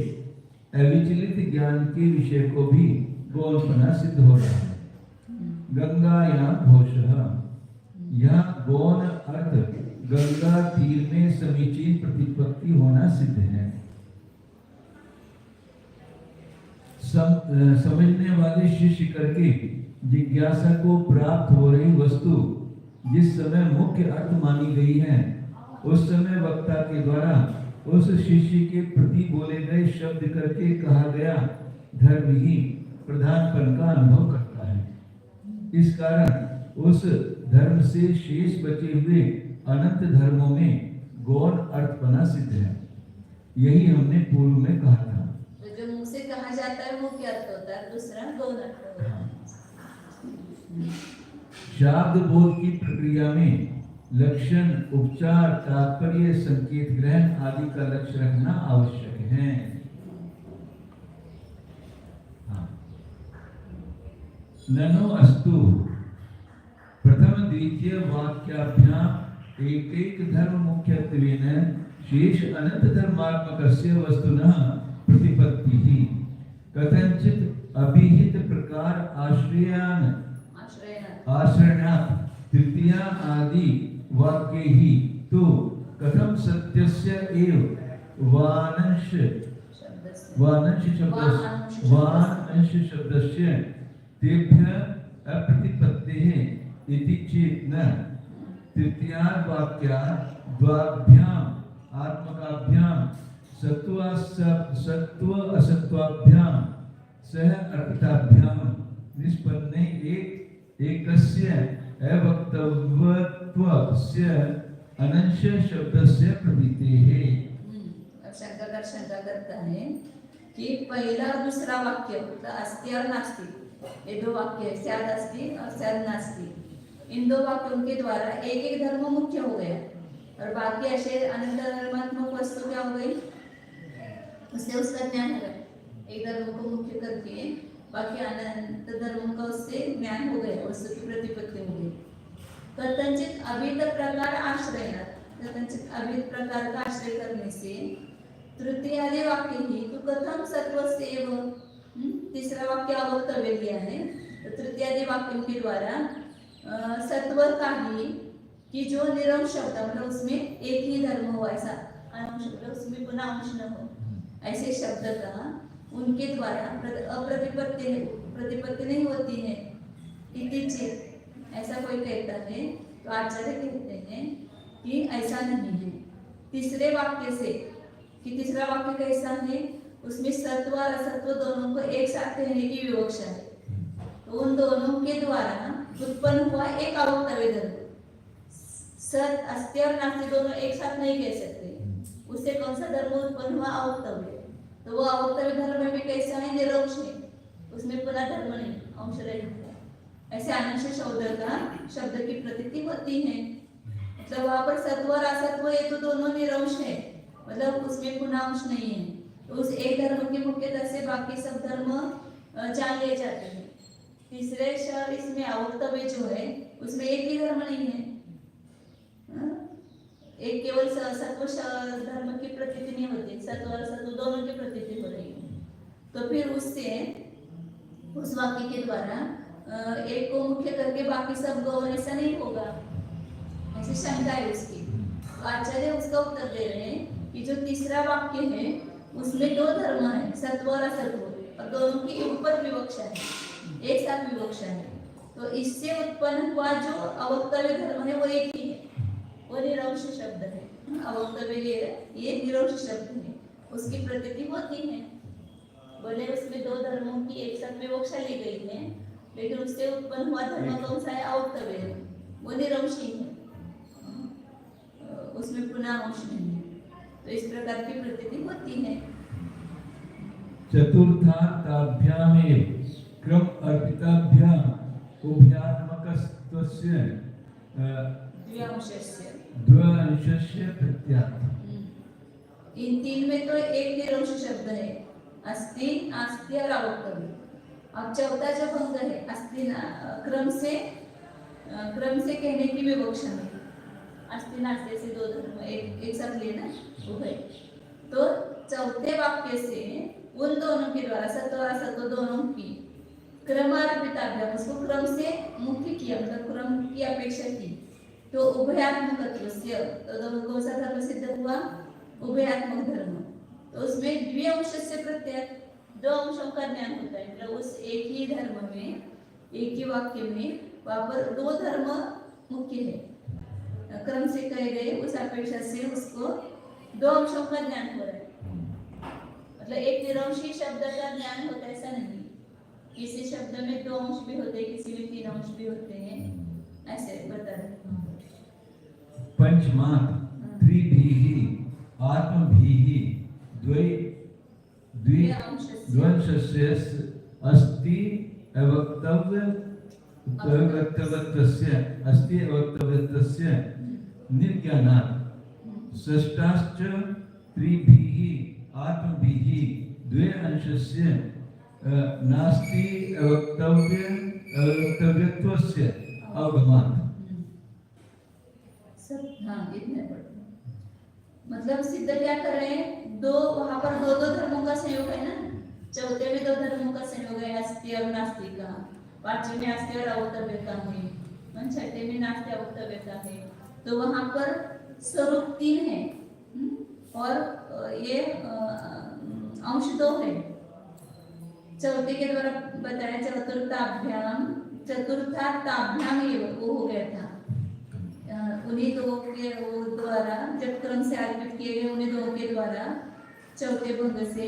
अविचलित ज्ञान के विषय को भी गौणपना सिद्ध हो रहा है। गंगायां घोषः, यह गौण अर्थ गंगा तीर में समीचीन प्रतिपत्ति होना सिद्ध है। समझने वाले शिष्य करके जिज्ञासा को प्राप्त हो रही वस्तु जिस समय मुख्य अर्थ मानी गई है, उस समय वक्ता के द्वारा उस शिष्य के प्रति बोले गए शब्द करके कहा गया धर्म ही प्रधानपन का अनुभव करता है। इस कारण उस धर्म से शेष बचे हुए अनंत धर्मों में गौण अर्थपना सिद्ध है। यही हमने पूर्व में कहा था। तो जो मुंह से कहा जाता है वो क्या अर्थ होता है, दूसरा गौण अर्थ होता है। शब्द बोध की प्रक्रिया में लक्षण, उपचार, तात्पर्य, संकेत ग्रहण आदि का लक्ष्य रखना आवश्यक है। ननो अस्तु प्रथम द्वितीय वाक्याभ्याम एक धर्म मुख्यत्वेन शेष अनंत धर्मात्मकस्य वस्तुनः प्रतिपत्तिः कथंचित् अभिहित प्रकार आश्रयणात् तृतीया आदि वाक्ये ही तो कथम सत्यस्य एव वानंश शब्दस्य तेभ्य अप्रतिपत्तेः इति चेत् न तृतीया वाक्या द्वाभ्याम आत्मकाभ्याम सत्व असत्वाभ्याम सह अर्थाभ्याम निष्पन्ने एकस्य अवक्तव्यत्वस्य अनंश शब्दस्य प्रतीतेः। शंकर शंका करता है कि पहला और दूसरा वाक्य अस्ति और नास्ति, ये दो वाक्य है, स्याद अस्ति और स्याद नास्ति। इन दो वाक्यों के द्वारा एक एक धर्म मुख्य हो गया और बाकी ऐसे अनंत धर्मात्मक वस्तु क्या हो गई, उससे उसका ज्ञान हो गया। एक धर्म को मुख्य करके बाकी अनंत धर्मों का उससे ज्ञान हो गया, वस्तु की प्रतिपत्ति हो गई। कथंचित अभित प्रकार आश्रय, कथंचित अभित प्रकार का आश्रय करने से तृतीय आदि वाक्य ही तो कथम सत्वस्य एव, तीसरा वाक्य अवक्तव्य दिया है, तो तृतीय आदि वाक्यों के द्वारा सत्व का ही कि जो निरंश शब्द मतलब उसमें एक ही धर्म हो, ऐसा अंश उसमें पुनः अंश न हो, ऐसे शब्द का उनके द्वारा प्रतिपत्ति नहीं होती है। इति चेत्, ऐसा कोई कहता है तो आचार्य कहते हैं कि ऐसा नहीं है। तीसरे वाक्य से कि तीसरा वाक्य कैसा है, उसमें सत्व और असत्व दोनों को एक साथ कहने की विवक्षा है, तो उन दोनों के द्वारा उत्पन्न हुआ एक अवक्तव्य धर्म। सत, अस्ति और नास्ति दोनों एक साथ नहीं कह सकते, उससे कौन सा धर्म उत्पन्न हुआ, अवक्तव्य। तो वो अवक्तव्य धर्म में भी कैसा है, निरंश है, उसमें पूरा धर्म नहीं, अंश रहित है। ऐसे अनंश शब्द की प्रतीति होती है, मतलब वहां पर सत्व और असत्व ये तो दोनों निरंश है, मतलब उसमें पुनः अंश नहीं है, तो उस एक धर्म की मुख्यता से बाकी सब धर्म जान लिए जाते हैं। तीसरे शब्द इसमें अवक्तव्य जो है उसमें एक ही धर्म नहीं है, एक केवल सत्व धर्म की प्रतीति नहीं होती, सत्व और असत्व दोनों की प्रतीति हो रही है। तो फिर उससे उस वाक्य के द्वारा एक को मुख्य करके बाकी सब गौण, ऐसा नहीं होगा, ऐसी शंका है उसकी। तो आचार्य उसका उत्तर दे रहे हैं कि जो तीसरा वाक्य है उसमें दो धर्म है, सत्व और असत्व, और दोनों की ऊपर विवक्षा है, एक साथ विवक्षा है। तो इससे उत्पन्न हुआ जो अवक्तव्य धर्म है वो एक ही है, वो निरंश शब्द है। अवक्तव्य ये निरंश शब्द है, उसकी प्रतीति होती है। बोले उसमें दो धर्मों की एक साथ विवक्षा ली गई है, लेकिन उससे उत्पन्न हुआ धर्म कौन सा है? अवक्तव्य, वो निरंशी है, उसमें पुनः अंश नहीं है। तो इस प्रकार की प्रतीति होती है। चतुर्थाभ्यामेव क्रम अर्पिताभ्याम उभयात्मकस्य द्व्यंशस्य प्रत्यात्म। इन तीन में तो एक निरंश शब्द है, अस्ति, नास्ति और अवक्तव्य। अब चौथा जो भंग है अस्ति क्रम से कहने की विवक्षा में, अस्ति नास्ति से दो धर्म एक साथ लेना उभय। तो चौथे वाक्य से उन दोनों के द्वारा सत्व और असत्व दोनों की क्रमार्पिताभ्याम, उसको क्रम से मुख्य किया, मतलब क्रम की अपेक्षा की। तो उभयात्मकत्वस्य, तो दोनों कौन सा धर्म सिद्ध हुआ? उभयात्मक धर्म। तो उसमें द्विअंश से प्रत्यय, दो अंशों का ज्ञान होता है, मतलब उस एक ही धर्म में, एक ही वाक्य में वहां पर दो धर्म मुख्य है, क्रम से कहे गए, उस अपेक्षा से उसको दो अंशों का ज्ञान हो रहा है। मतलब एक निरंशी शब्द का ज्ञान होता है ऐसा नहीं, किसी शब्द में दो अंश भी होते हैं, किसी में तीन अंश भी होते हैं, ऐसे बता रहे। पंचमात् त्रिभिः आत्मभिः द्व्यंशस्य अस्ति अवक्तव्यत्वस्य निर्ज्ञानात् षष्ठाश्च त्रिभिः आत्मभिः द्व्यंशस्य नास्ति अवक्तव्यत्वस्य अवगमात्। हाँ, इतने पढ़ो। मतलब सिद्ध क्या कर रहे हैं? दो, वहां पर दो धर्मों का संयोग है ना, चौथे में दो धर्मों का संयोग है, अस्ति और नास्ति का, पांचवें में अस्ति और अवक्तव्य का है, छठे में नास्ति अवक्तव्य का है। तो वहां पर स्वरूप तीन है और ये अंश दो है। चौथे के द्वारा बताया चतुर्थाभ्याम ये वो हो गया था, उन्हीं दो के द्वारा जब क्रम से अर्पित किए गए, उन्हीं दो के द्वारा चौथे भंग से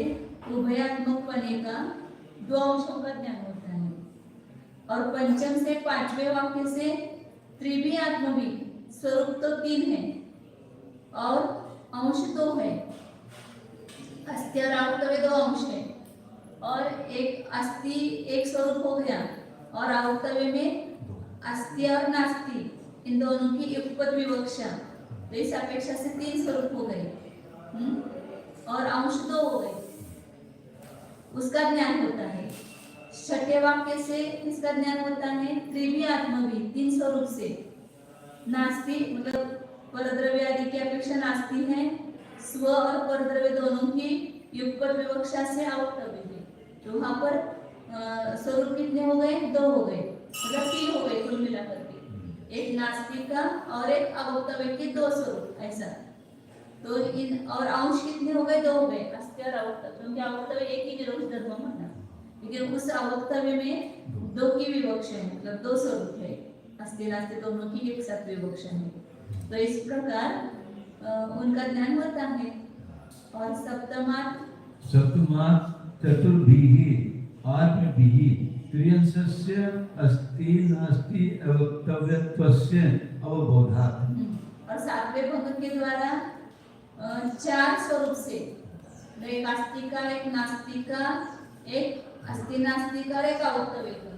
उभयात्मक पने का दो अंशों का ज्ञान होता है। और पंचम से पांचवें वाक्य से त्रिभी आत्मभी, स्वरूप तो तीन है और अंश दो है, अस्ति और अवक्तव्य दो अंश है, और एक अस्ति एक स्वरूप हो गया, और अवक्तव्य में अस्ति और नास्ति इन दोनों की युगपद विवक्षा, तो इस अपेक्षा से तीन स्वरूप हो गए और अंश दो हो गए, उसका ज्ञान होता है। छठे वाक्य से इसका ज्ञान होता है त्रिभी आत्मभी, तीन स्वरूप से। नास्ति मतलब परद्रव्य आदि की अपेक्षा नास्ति है, स्व और परद्रव्य दोनों की युगपद विवक्षा से अवक्तव्य है। तो वहां पर स्वरूप कितने हो गए? दो हो गए, मतलब तीन हो गए कुल मिलाकर के, एक नास्ति का और एक अवक्तव्य के दो स्वरूप ऐसा। तो इन और अंश कितने हो गए? दो हो गए, अस्ति और अवक्तव्य, क्योंकि अवक्तव्य एक ही निरोध धर्म माना, लेकिन उस अवक्तव्य में दो की विवक्षा है, मतलब दो स्वरूप है, अस्ति नास्ति दोनों की एक साथ विवक्षा है। तो इस प्रकार उनका ज्ञान होता है। और सप्तमात् चतुर्भिः आत्मभिः त्रियंशस्य अस्ति नास्ति अवक्तव्यत्वस्य अवबोधात्। और सातवें भंग के द्वारा चार स्वरूप से, एक अस्ति का, एक नास्ति का, एक अस्ति नास्ति का और एक अवक्तव्य का,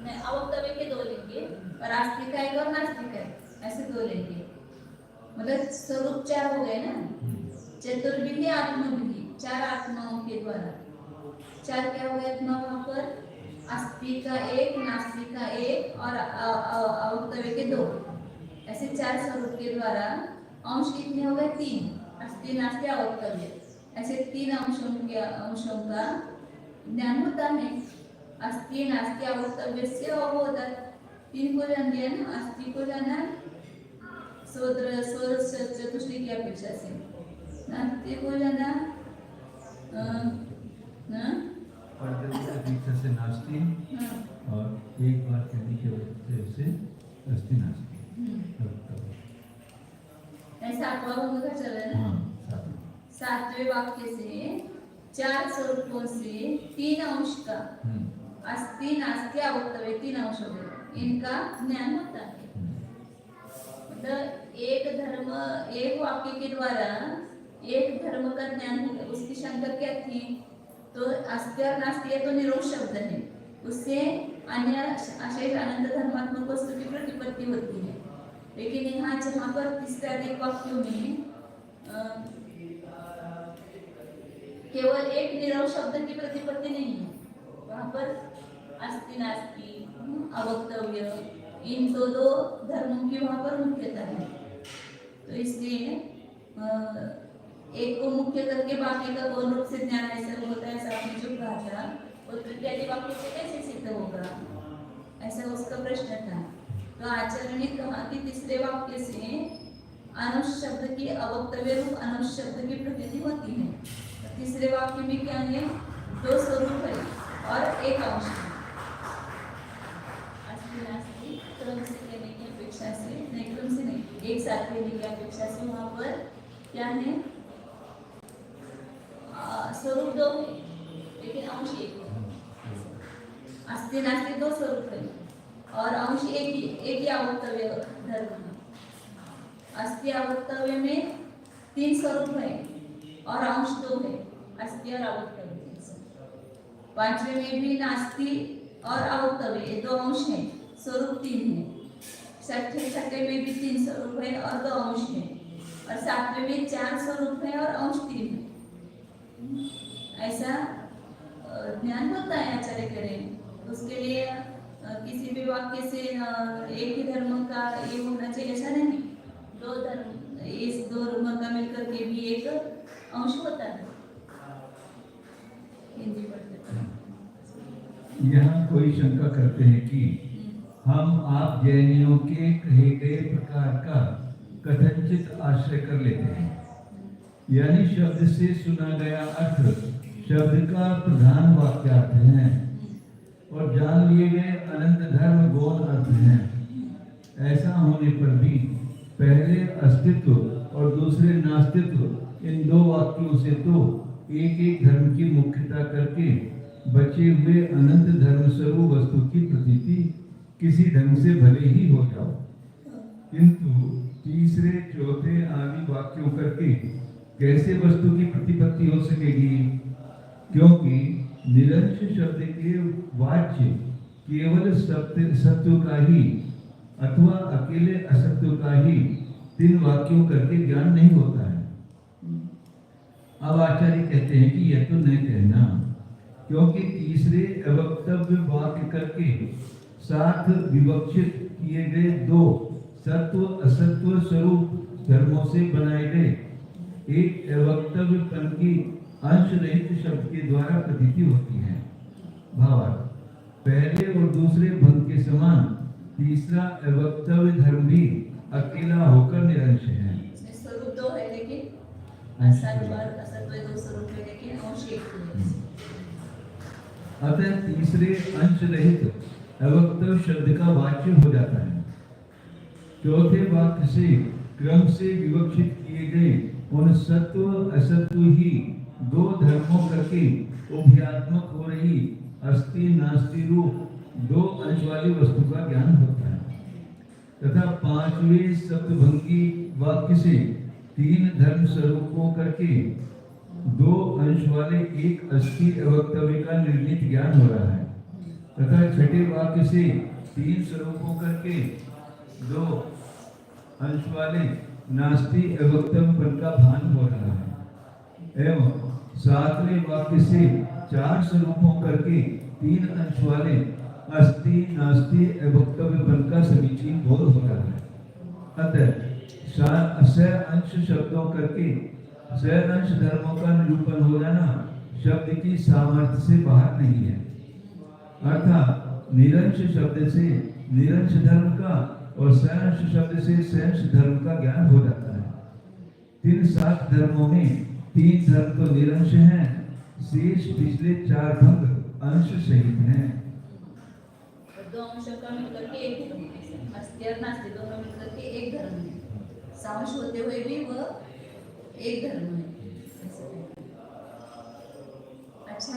नहीं अवक्तव्य के दो लेंगे और अस्ति का एक और नास्ति का ऐसे दो लेंगे, मतलब स्वरूप चार हो गए ना। चतुर्भिः आत्मभिः, चार आत्माओं के द्वारा, चार क्या हो गए आत्मा वहां पर? अस्ति का एक, नास्ति का एक और अवक्तव्य के दो, ऐसे चार स्वरूप के द्वारा अंश कितने हो गए? तीन, अस्ति नास्ति अवक्तव्य, ऐसे तीन अंशों का ज्ञान होता है। अस्ति नास्ति अवक्तव्य से अवबोधात्, तीन को जान लिया ना, अस्ति को जाना चतुष्टय की अपेक्षा से, नास्ति को जाना से नास्ति और एक बार कहने की वजह से अस्ति नास्ति, ऐसा आठवां भंग का चल रहा है ना। सातवें वाक्य से 4 स्वरूपों से 3 अंश का अस्थि नास्ति अवक्तव्य 3 अंश हो गए, इनका ज्ञान होता है। मतलब एक धर्म, एक वाक्य के द्वारा एक धर्म का ज्ञान होगा। उसकी शंका क्या थी? तो अस्ति और नास्ति ये तो निरोध शब्द है, उससे अन्य अशेष अनंत धर्मात्मक वस्तु की प्रतिपत्ति होती है। लेकिन यहाँ जहाँ पर तीसरे वाक्यों में केवल एक निरोध शब्द की प्रतिपत्ति नहीं है, वहाँ पर अस्ति नास्ति अवक्तव्य इन दो धर्मों की वहाँ पर मुख्यता है। तो इसलिए एक को मुख्य करके बाकी का कौन रूप से ज्ञान ऐसा होता है, ऐसा आपने जो कहा था वो तृतीय वाक्य से कैसे सिद्ध होगा, ऐसा उसका प्रश्न था। तो आचार्य ने कहा कि तीसरे वाक्य से अनुष शब्द की अवक्तव्य रूप अनुष शब्द की प्रतीति होती है। तो तीसरे वाक्य में क्या है? 2 स्वरूप है और एक अंश है। क्रम से लेने की अपेक्षा से नहीं, क्रम से नहीं, एक साथ लेने की अपेक्षा से वहाँ पर क्या है? स्वरूप 2 है लेकिन अंश 1 है। अस्ति नास्ति 2 स्वरूप है और अंश एक ही अवक्तव्य धर्म है। अस्ति अवक्तव्य में 3 स्वरूप है और अंश 2 है, अस्ति और अवक्तव्य। 5वें में भी नास्ति और अवक्तव्य 2 अंश है, स्वरूप 3 है। 6ठे में भी 3 स्वरूप है और 2 अंश है, और 7वें में 4 स्वरूप है और अंश 3 है। ऐसा ज्ञान होता है आचार्य करें। उसके लिए किसी भी वाक्य से एक ही धर्म का ये होना चाहिए ऐसा नहीं। 2 धर्म, इस 2 धर्म का मिलकर के भी एक अंश होता है। हिंदी पढ़ते यहाँ कोई शंका करते हैं कि हम आप जैनियों के कहे गए प्रकार का कथनचित आश्रय कर लेते हैं, यानी शब्द से सुना गया अर्थ शब्द का प्रधान वाक्यार्थ है और जान लिए गए अनंत धर्म गौण अर्थ हैं। ऐसा होने पर भी पहले अस्तित्व और दूसरे नास्तित्व इन 2 वाक्यों से तो एक एक धर्म की मुख्यता करके बचे हुए अनंत धर्म स्वरूप वस्तु की प्रतीति किसी ढंग से भले ही हो जाओ, किंतु तीसरे चौथे आदि वाक्यों करके कैसे वस्तु की प्रतिपत्ति हो सकेगी? क्योंकि निरंश शब्द के वाच्य केवल सत्व का ही अथवा अकेले असत्व का ही 3 वाक्यों करके ज्ञान नहीं होता है। अब आचार्य कहते हैं कि यह तो नहीं कहना, क्योंकि तीसरे अवक्तव्य वाक्य करके साथ विवक्षित किए गए 2 सत्व असत्व स्वरूप धर्मों से बनाए गए एक अवक्तव्यपन की अंश रहित शब्द के द्वारा प्रतीति होती है। भावार्थ, पहले और दूसरे भंग के समान तीसरा अवक्तव्य धर्म भी अकेला होकर निरंश है। स्वरूप 2 है लेकिन असत्व 2 स्वरूप है लेकिन अंश 1 है। अतः तीसरे अंश रहित अवक्तव्य शब्द का वाच्य हो जाता है। चौथे वाक्य से क्रम से विवक्षित किए गए उन सत्व असत्व ही 2 धर्मों करके उभयात्मक हो रही अस्ति नास्ति रूप 2 अंश वाली वस्तु का ज्ञान होता है, तथा 5वें सप्तभंगी वाक्य से 3 धर्म स्वरूपों करके 2 अंश वाले एक अस्ति अवक्तव्य का निर्णित ज्ञान हो रहा है, तथा 6ठे वाक्य से 3 स्वरूपों करके 2 अंश वाले नास्ति अवक्तव्यपन का भान हो रहा है, एवं 7वें वाक्य से 4 स्वरूपों करके 3 अंश वाले अस्ति नास्ति अवक्तव्यपन का समीचीन बोध हो रहा है। अतः स अंश शब्दों करके स अंश धर्मों का निरूपण हो जाना शब्द की सामर्थ्य से बाहर नहीं है, अर्थात निरंश शब्द से निरंश धर्म का और सहंश शब्द से सहंश धर्म का ज्ञान हो जाता है। 3 7 धर्मों में 3 धर्म तो निरंश हैं, शेष पिछले 4 भंग अंश सहित हैं। 2 अंशों का मिलकर के एक धर्म है, अस्ति और नास्ति दोनों मिलकर के एक धर्म है, सामंश होते हुए भी वह एक धर्म है।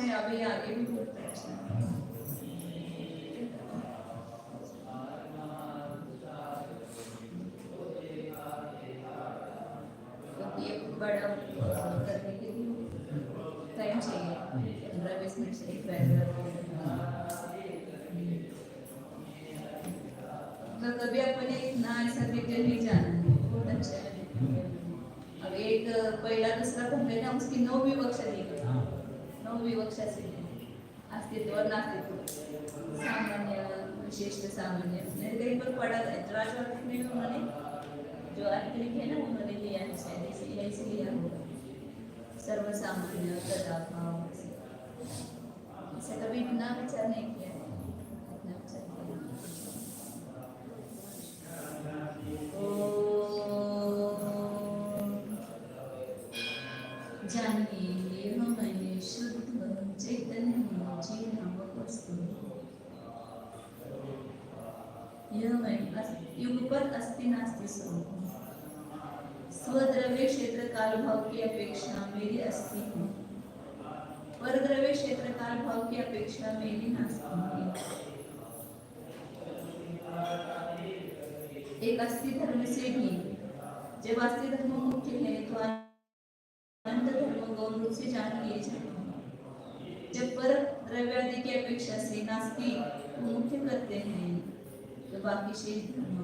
उसमें अभी आगे भी बहुत अच्छा है। क्योंकि ये बड़ा करने के लिए टाइम चाहिए, 15-20 मिनट से एक पैराग्राफ। तो कभी अपन एक ना ऐसा डिटेल नहीं जाना, बहुत अच्छा है। अब एक पहिला दुसरा म्हणले ना, उसकी 9 विवक्षा दी गई, 9 विवक्षा से अस्तित्व और नास्तित्व, सामान्य विशिष्ट सामान्य, मैंने कहीं पर पढ़ा था राजवाड़े में भी उन्होंने जो आर्टिकल लिखे है ना, उन्होंने लिया है शायद ऐसे लिया होगा, सर्वसामान्य तदाभाव, ऐसा कभी इतना विचार नहीं किया, इतना विचार किया। जानिए हमें शुद्ध चैतन्य जी नामक वस्तु, यह मैं युगपत अस्ति नास्ति स्वरूप, स्वद्रव्य क्षेत्र काल भाव की अपेक्षा मेरी अस्थि है, परद्रव्य क्षेत्र काल भाव की अपेक्षा मेरी नास्ति है। एक अस्थि धर्म से भी जब अस्थि धर्म मुख्य है तो अनंत धर्म गौण रूप से जान लिए जाते हैं। जब पर द्रव्यादि की अपेक्षा से नास्ति मुख्य करते हैं तो बाकी शेष धर्म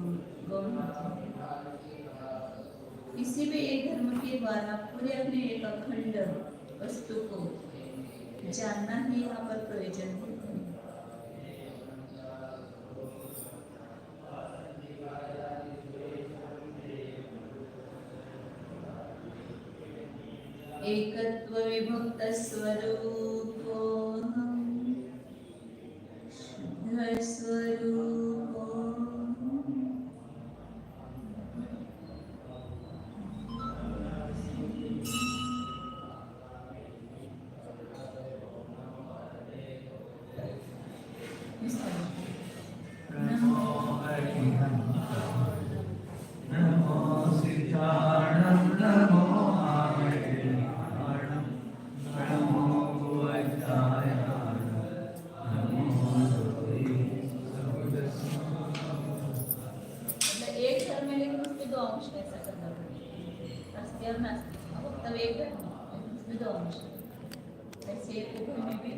गौण होते हैं। किसी भी एक धर्म के द्वारा पूरे अपने एक अखंड वस्तु को जानना ही यहाँ पर प्रयोजन है। एकत्व विभक्त स्वरूपो शुद्ध स्वरूपो एक धर्म में लेकिन उसमें दो अंश ऐसा करना पड़ेगा, नास्ति और नास्तिक, अब तब एक धर्म उसमें दो अंश, ऐसे एक धर्म में भी